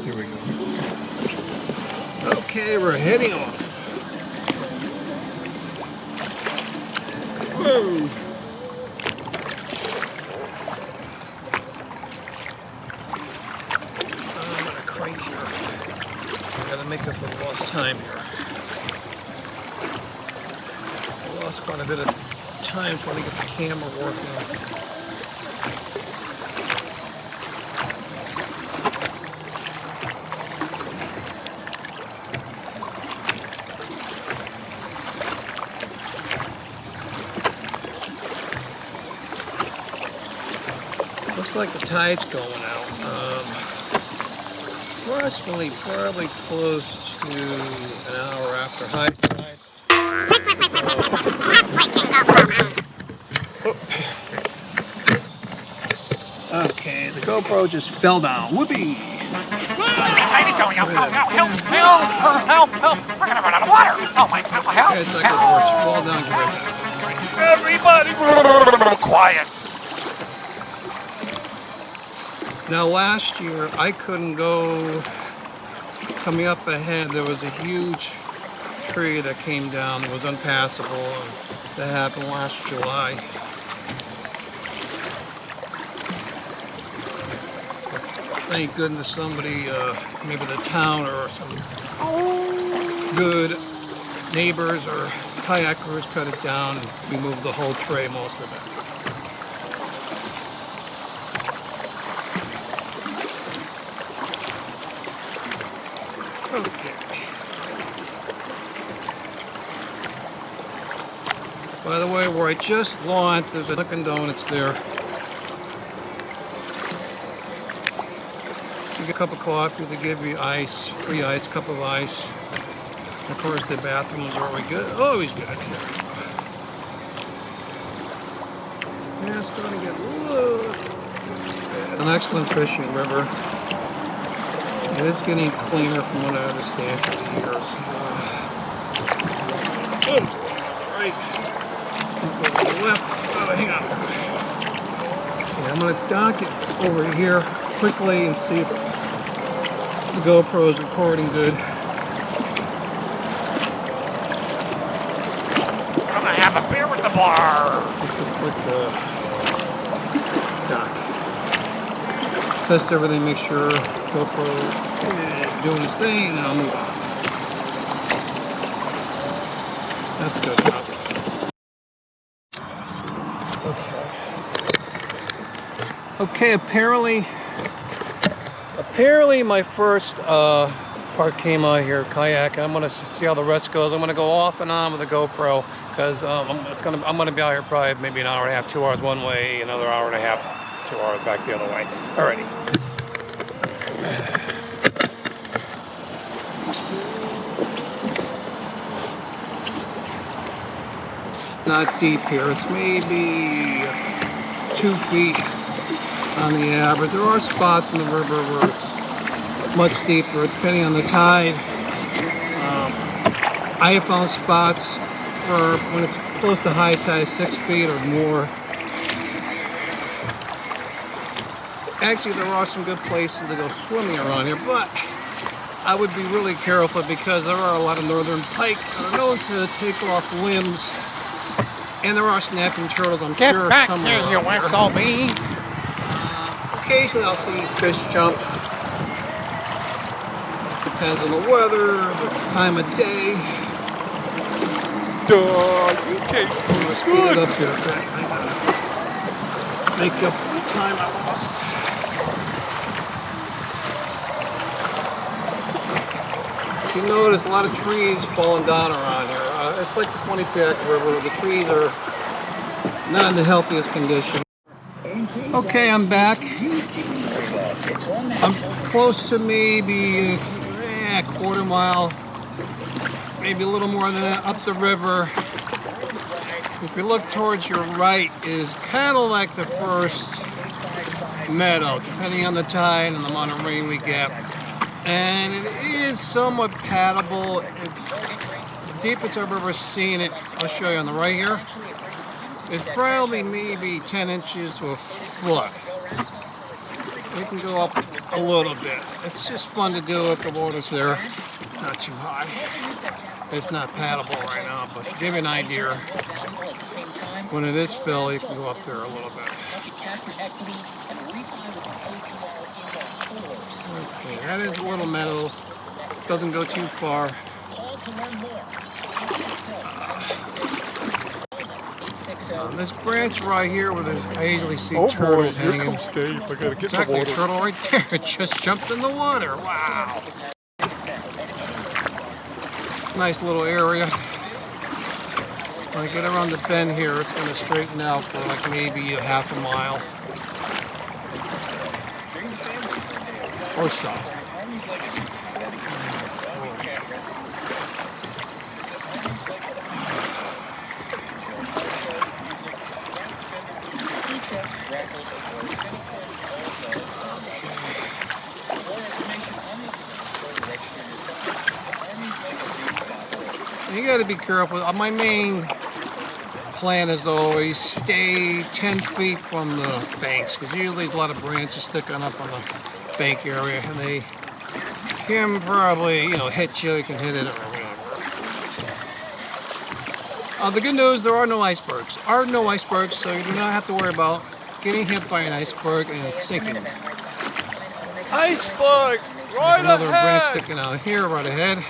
Here we go. Okay, we're heading off. Whoa! I'm on a crate here. I gotta make up for lost time here. I lost quite a bit of time trying to get the camera working. Looks like the tide's going out. Approximately, probably close to an hour after high tide. Okay, the GoPro just fell down. Whoopee! Help! We're gonna run out of water! Oh my God, help! Okay, it's like a horse. Fall down, Everybody, quiet! Now last year I couldn't go. Coming up ahead, there was a huge tree that came down. It was unpassable. And that happened last July. Thank goodness somebody, maybe the town or some good neighbors or kayakers cut it down and removed the whole tray, most of it. Okay. By the way, where I just launched, there's a Dunkin' Donuts there. You get a cup of coffee, they give you ice, free ice, cup of ice. Of course, the bathrooms are always good. Always good here. Yeah, it's starting to get low. It's an excellent fishing river. It is getting cleaner from what I understand for the years. Right. Go to the left. Oh, hang on. Okay, I'm going to dock it over here quickly and see if the GoPro is recording good. Gonna have a beer with the bar! Just a quick dock. Test everything, make sure GoPro is doing its thing, and then I'll move on. That's good enough. Okay, apparently my first part came out here, kayak. I'm gonna see how the rest goes. I'm gonna go off and on with the GoPro because I'm gonna be out here probably maybe an hour and a half, 2 hours one way, another hour and a half, 2 hours back the other way. Alrighty. Not deep here. It's maybe 2 feet on the average. There are spots in the river where it's much deeper, depending on the tide. I have found spots for when it's close to high tide, 6 feet or more. Actually, there are some good places to go swimming around here, but I would be really careful because there are a lot of northern pike that are known to take off limbs, and there are snapping turtles, I'm sure, Get back somewhere here, you SOB! Occasionally I'll see fish jump. Depends on the weather, the time of day. Duh, you taste Let's speed it up here a bit. I gotta make up the time I lost. You notice a lot of trees falling down around here. It's like the Quinnipiac River. The trees are not in the healthiest condition. Okay, I'm back. I'm close to maybe a quarter mile, maybe a little more than that, up the river. If you look towards your right is kind of like the first meadow, depending on the tide and the amount of rain we get. And it is somewhat paddable. The deepest I've ever seen it, I'll show you on the right here, it's probably maybe 10 inches to a foot. We can go up a little bit. It's just fun to do if the water's there. Not too high. It's not paddleable right now, but to give you an idea, when it is filled, you can go up there a little bit. Okay, that is a little meadow. Doesn't go too far. This branch right here where I usually see turtles hanging. Here comes Dave. I gotta get Exactly, the water. a turtle right there. It just jumped in the water. Wow. Nice little area. When I get around the bend here, it's going to straighten out for like maybe a half a mile or so. You got to be careful. My main plan is always stay 10 feet from the banks, because usually there's a lot of branches sticking up on the bank area, and they can probably, hit you. You can hit it or whatever. The good news, there are no icebergs. So you do not have to worry about getting hit by an iceberg and sinking. Iceberg! Right Another branch ahead! sticking out here, right ahead.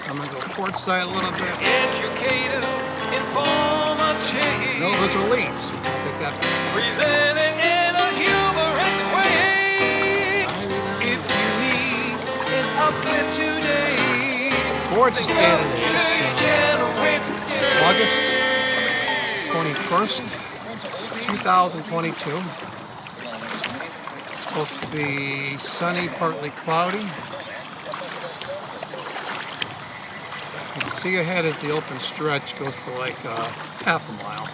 I'm going to go port side a little bit. Educated in form of change. No, those are leaves. Take that back. Presented in a humorous way. If you need an uplift today, Gorgeous day today. change and whip. August 21st, 2022. It's supposed to be sunny, partly cloudy. You can see ahead as the open stretch goes for like half a mile.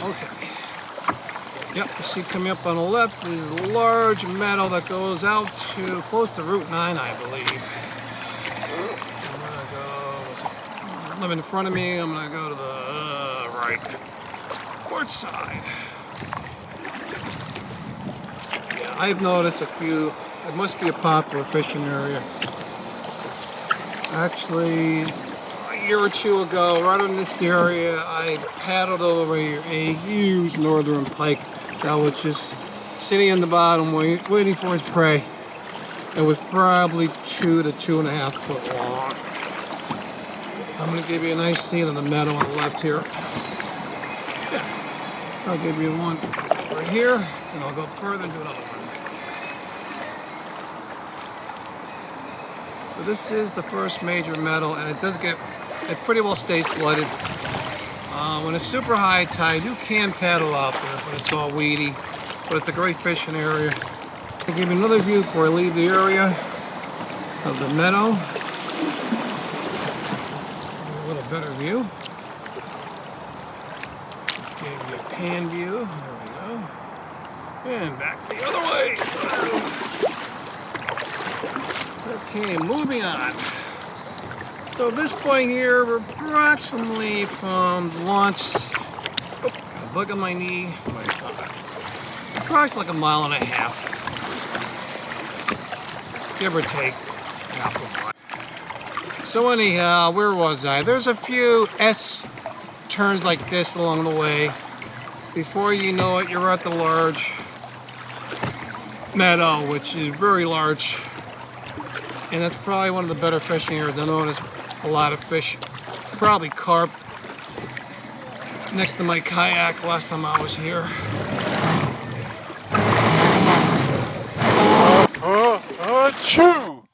Okay. Yep, you see coming up on the left is a large meadow that goes out to close to Route 9, I believe. I'm gonna go, live in front of me, I'm gonna go to the right, port side. Yeah, I've noticed a few, it must be a popular fishing area. Actually, a year or two ago, right in this area, I paddled over a huge northern pike that was just sitting in the bottom waiting for his prey. It was probably 2 to 2.5 foot long. I'm going to give you a nice scene of the meadow on the left here. Yeah. I'll give you one right here, and I'll go further and do another one. So this is the first major meadow, and it pretty well stays flooded. When it's super high tide, you can paddle out there, but it's all weedy. But it's a great fishing area. I'll give you another view before I leave the area of the meadow. A little better view. Give you a pan view. There we go. And back the other way. Okay, moving on. So at this point here, we're approximately from launch, a bug on my knee, approximately like 1.5 miles, give or take half a mile. So anyhow, where was I? There's a few S turns like this along the way. Before you know it, you're at the large meadow, which is very large. And that's probably one of the better fishing areas. I noticed a lot of fish, probably carp, next to my kayak last time I was here. Achoo!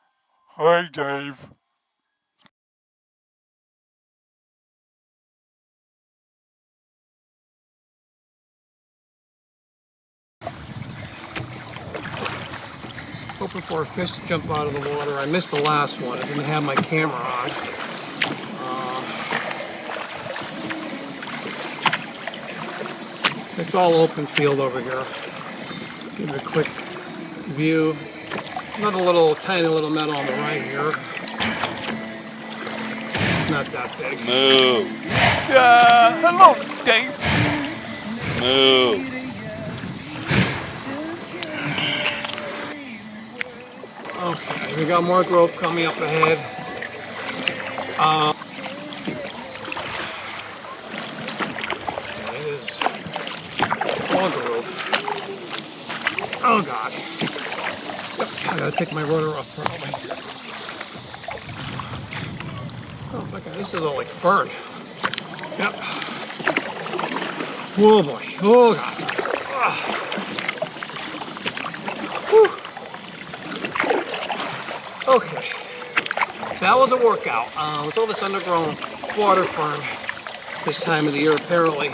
Hi, Dave. Hoping for a fish to jump out of the water. I missed the last one. I didn't have my camera on. It's all open field over here. Give you a quick view. Another little, tiny little meadow on the right here. Not that big. Moo. Hello, Dave. Moo. Okay, we got more growth coming up ahead. It is more growth. Oh God. Yep, I gotta take my rotor off probably. Oh my God, this is all like fern. Yep. Oh boy. Oh God. Whew. Okay. That was a workout. With all this undergrown water fern this time of the year apparently.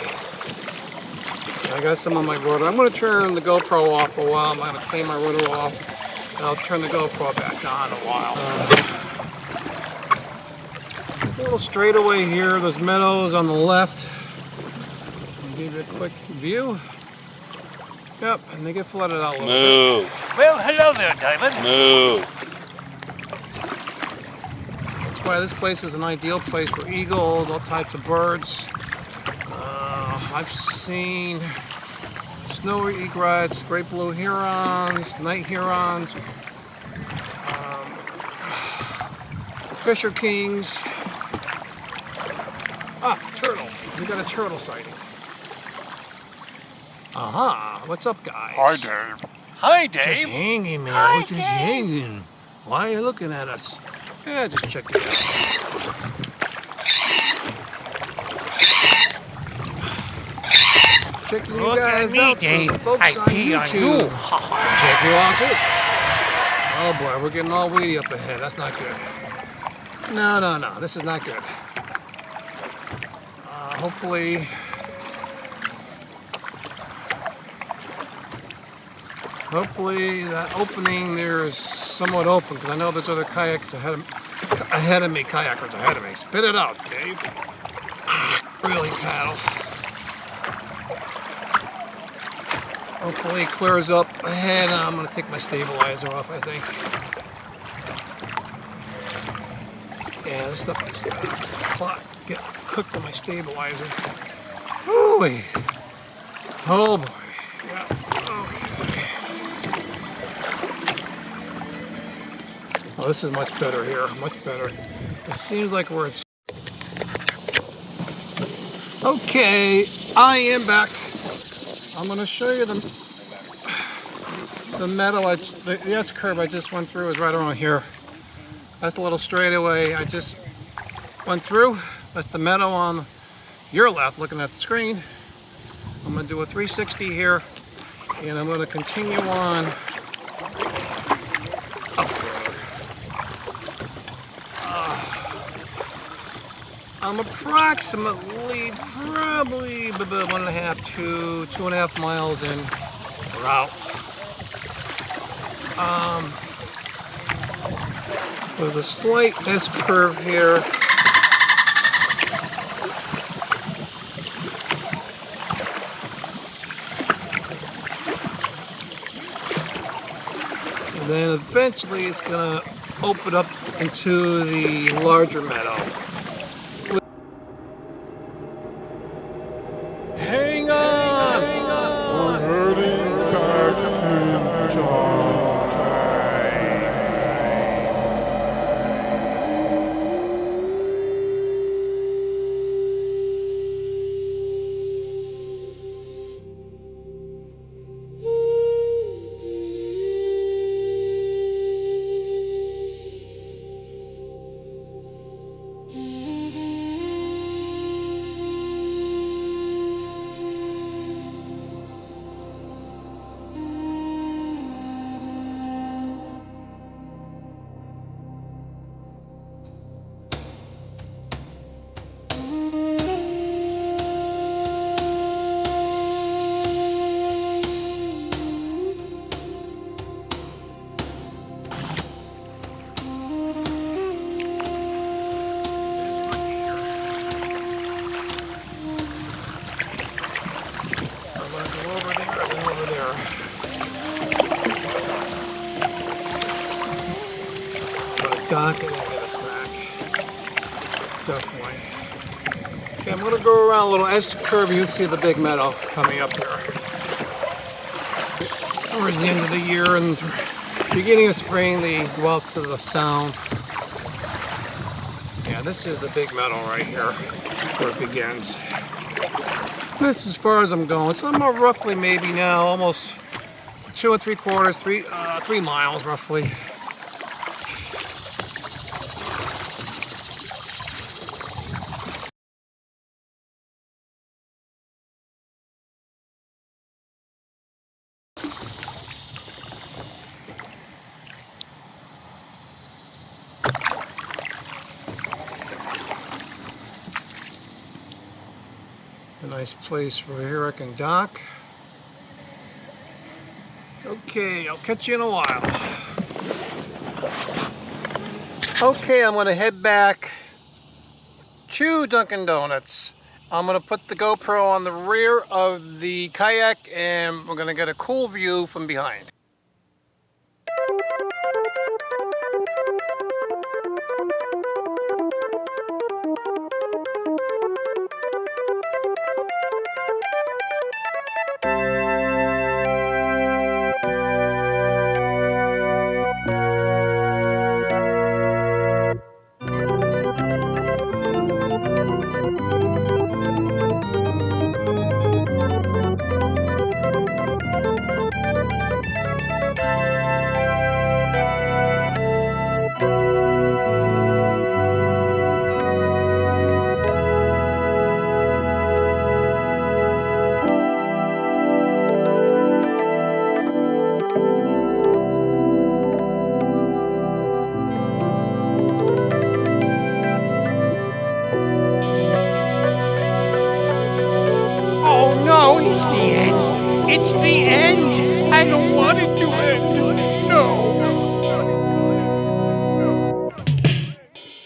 I got some on my rotor. I'm going to turn the GoPro off for a while. I'm going to clean my rotor off. And I'll turn the GoPro back on in a while. A little straightaway here. There's meadows on the left. I'll give you a quick view. Yep, and they get flooded out a little bit. Well, hello there, David. Moo. That's why this place is an ideal place for eagles, all types of birds. I've seen snowy egrets, great blue herons, night herons, fisher kings. Ah, turtle. We got a turtle sighting. Aha, what's up, guys? Hi, Dave. Hi, Just Dave. hanging, man. Hi, We're just Dave. hanging. Why are you looking at us? Yeah, just check it out. Checking you Look guys at me, out, Dave. folks I on pee on YouTube. you. Check you out too. Oh boy, we're getting all weedy up ahead. That's not good. No, no, no. This is not good. Hopefully that opening there is somewhat open because I know there's other kayaks ahead of me, kayakers ahead of me. Spit it out, Dave. Really paddle. Hopefully it clears up ahead. I'm going to take my stabilizer off, I think. Yeah, this stuff is get cooked on my stabilizer. Ooh-wee. Oh boy. Yeah. Okay. Oh, this is much better here. Much better. It seems like we're... Okay, I am back. I'm going to show you the meadow, the S-curve I just went through is right around here. That's a little straightaway I just went through. That's the meadow on your left looking at the screen. I'm going to do a 360 here and I'm going to continue on up there. I'm approximately probably 1.5 to 2.5 miles in route. There's a slight S-curve here. And then eventually it's going to open up into the larger meadow. Hang on. We're heading back to Cheshire. dock and then get a snack. Definitely. Okay, I'm going to go around a little edge to curve. You can see the big meadow coming up here. Towards the end of the year and beginning of spring, they go out to the sound. Yeah, this is the big meadow right here where it begins. That's as far as I'm going. So I'm roughly maybe now almost 2 3/4, 3 miles roughly. A nice place where here I can dock. Okay, I'll catch you in a while. Okay, I'm gonna head back to Dunkin' Donuts. I'm gonna put the GoPro on the rear of the kayak and we're gonna get a cool view from behind. Oh no, it's the end. It's the end. I don't want it